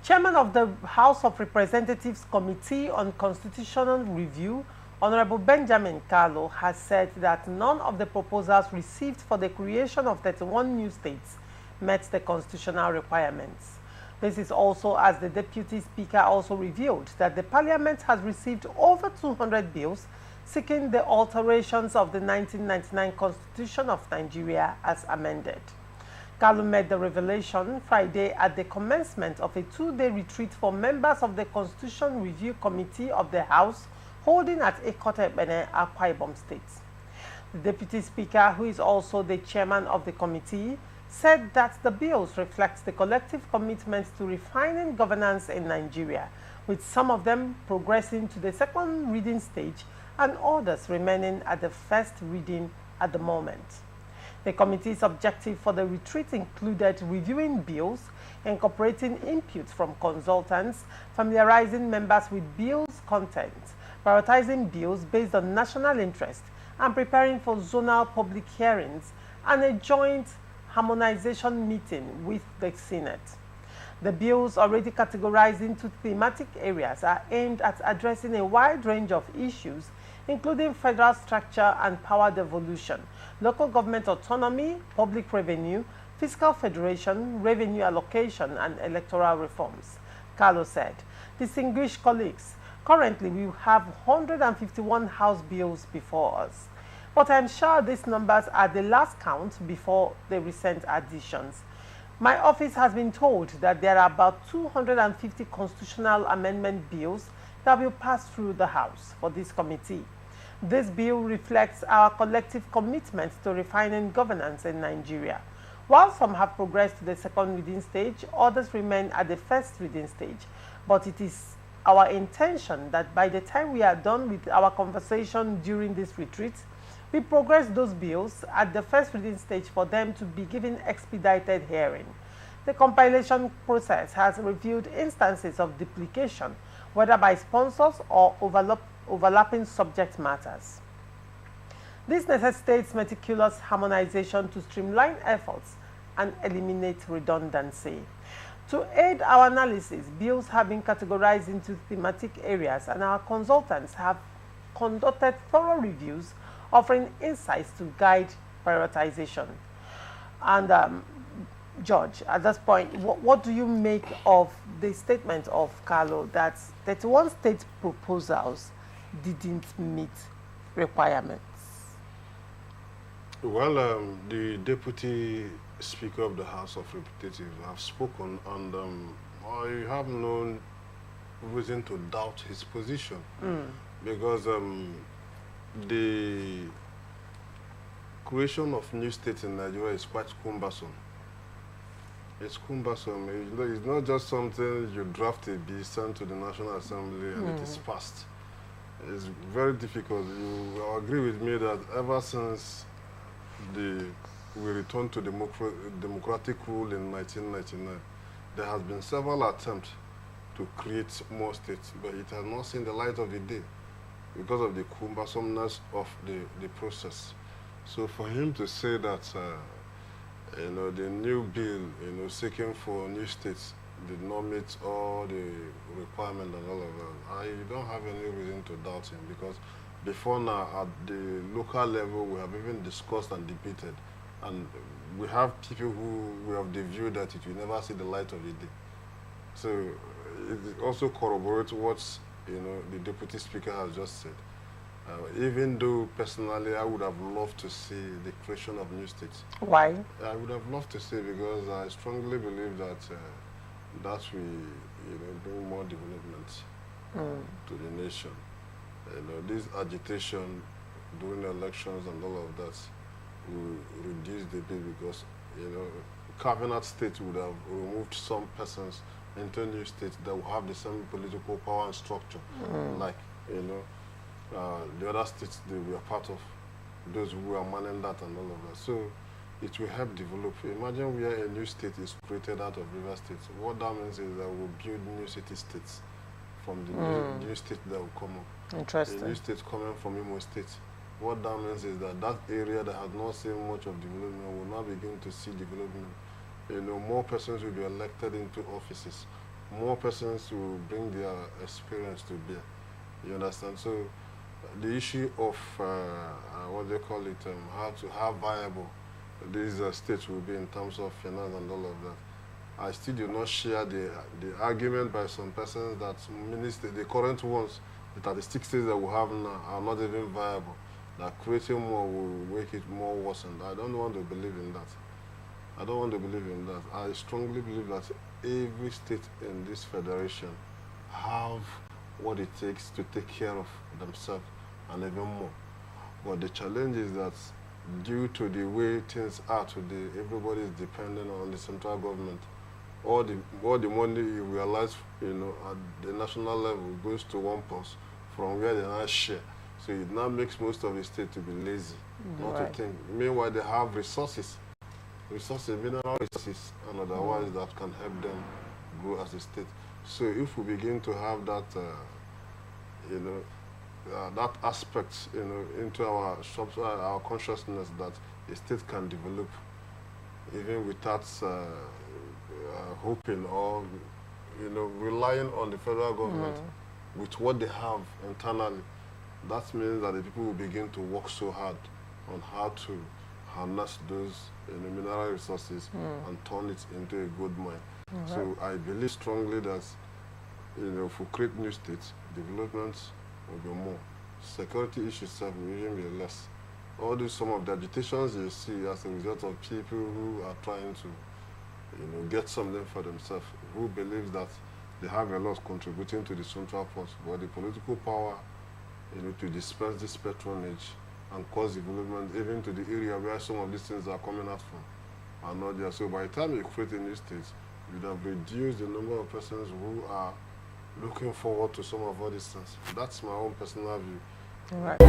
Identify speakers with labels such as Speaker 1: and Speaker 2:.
Speaker 1: Chairman of the House of Representatives Committee on Constitutional Review, Hon Benjamin Kalu, has said that none of the proposals received for the creation of 31 new states met the constitutional requirements. This is also as the Deputy Speaker also revealed that the Parliament has received over 200 bills seeking the alterations of the 1999 Constitution of Nigeria as amended. Kalu made the revelation Friday at the commencement of a two-day retreat for members of the Constitution Review Committee of the House holding at Ekotebene, Akwa Ibom State. The Deputy Speaker, who is also the chairman of the committee, said that the bills reflect the collective commitment to refining governance in Nigeria, with some of them progressing to the second reading stage and others remaining at the first reading at the moment. The committee's objective for the retreat included reviewing bills, incorporating input from consultants, familiarizing members with bills' content, prioritizing bills based on national interest, and preparing for zonal public hearings and a joint harmonization meeting with the Senate. The bills, already categorized into thematic areas, are aimed at addressing a wide range of issues, including federal structure and power devolution, local government autonomy, public revenue, fiscal federation, revenue allocation, and electoral reforms. Kalu said, "Distinguished colleagues, currently we have 151 House bills before us. But I'm sure these numbers are the last count before the recent additions. My office has been told that there are about 250 constitutional amendment bills that will pass through the House for this committee. This bill reflects our collective commitment to refining governance in Nigeria. While some have progressed to the second reading stage, others remain at the first reading stage. But it is our intention that by the time we are done with our conversation during this retreat, we progress those bills at the first reading stage for them to be given expedited hearing. The compilation process has revealed instances of duplication, whether by sponsors or overlapping subject matters. This necessitates meticulous harmonization to streamline efforts and eliminate redundancy. To aid our analysis, bills have been categorized into thematic areas, and our consultants have conducted thorough reviews offering insights to guide prioritization." And George, at this point, what do you make of the statement of Kalu that 31 state proposals didn't meet requirements?
Speaker 2: Well, the Deputy Speaker of the House of Representatives have spoken, and I have no reason to doubt his position because the creation of new states in Nigeria is quite cumbersome. It's cumbersome. It's not just something you draft a bill, send to the National Assembly, and it is passed. It's very difficult. You will agree with me that ever since we returned to democratic rule in 1999, there has been several attempts to create more states, but it has not seen the light of the day because of the cumbersomeness of the process. So for him to say that, the new bill, seeking for new states did not meet all the requirements and all of that, I don't have any reason to doubt him, because before now, at the local level, we have even discussed and debated, and we have people who we have the view that it will never see the light of the day. So it also corroborates what the Deputy Speaker has just said. Even though personally I would have loved to see the creation of new states.
Speaker 1: Why?
Speaker 2: I would have loved to see, because I strongly believe that that will bring more development to the nation. This agitation during elections and all of that will reduce the bill, because carving out states would have removed some persons into new states that will have the same political power and structure, like the other states that we are part of, those who are managing that and all of that. So it will help develop. Imagine where a new state is created out of River State. What that means is that we'll build new city states from the new state that will come up.
Speaker 1: Interesting.
Speaker 2: A new state coming from Imo State. What that means is that that area that has not seen much of development will now begin to see development. More persons will be elected into offices. more persons will bring their experience to bear. You understand? So the issue of what they call it, how viable these states will be in terms of finance and all of that. I still do not share the argument by some persons that the current ones, the 36 states that we have now, are not even viable. That creating more will make it more worsened. I don't want to believe in that. I don't want to believe in that. I strongly believe that every state in this federation have what it takes to take care of themselves and even more. But the challenge is that due to the way things are today, everybody is dependent on the central government. All the money you realize, at the national level goes to one post from where they now share. So it now makes most of the state to be lazy, not to think. Meanwhile, they have resources, mineral resources, and otherwise that can help them grow as a state. So if we begin to have that, that aspect, into our consciousness that a state can develop, even without hoping or, relying on the federal government with what they have internally, that means that the people will begin to work so hard on how to harness those mineral resources and turn it into a good mine. So I believe strongly that if we create new states, developments will be more. Security issues will even be less. All these some of the agitations you see as a result of people who are trying to get something for themselves, who believe that they have a lot contributing to the central force, but the political power to dispense this patronage and cause development even to the area where some of these things are coming out from are not there. So by the time you create a new state, you'd have reduced the number of persons who are looking forward to some of all these things. That's my own personal view.
Speaker 1: All right.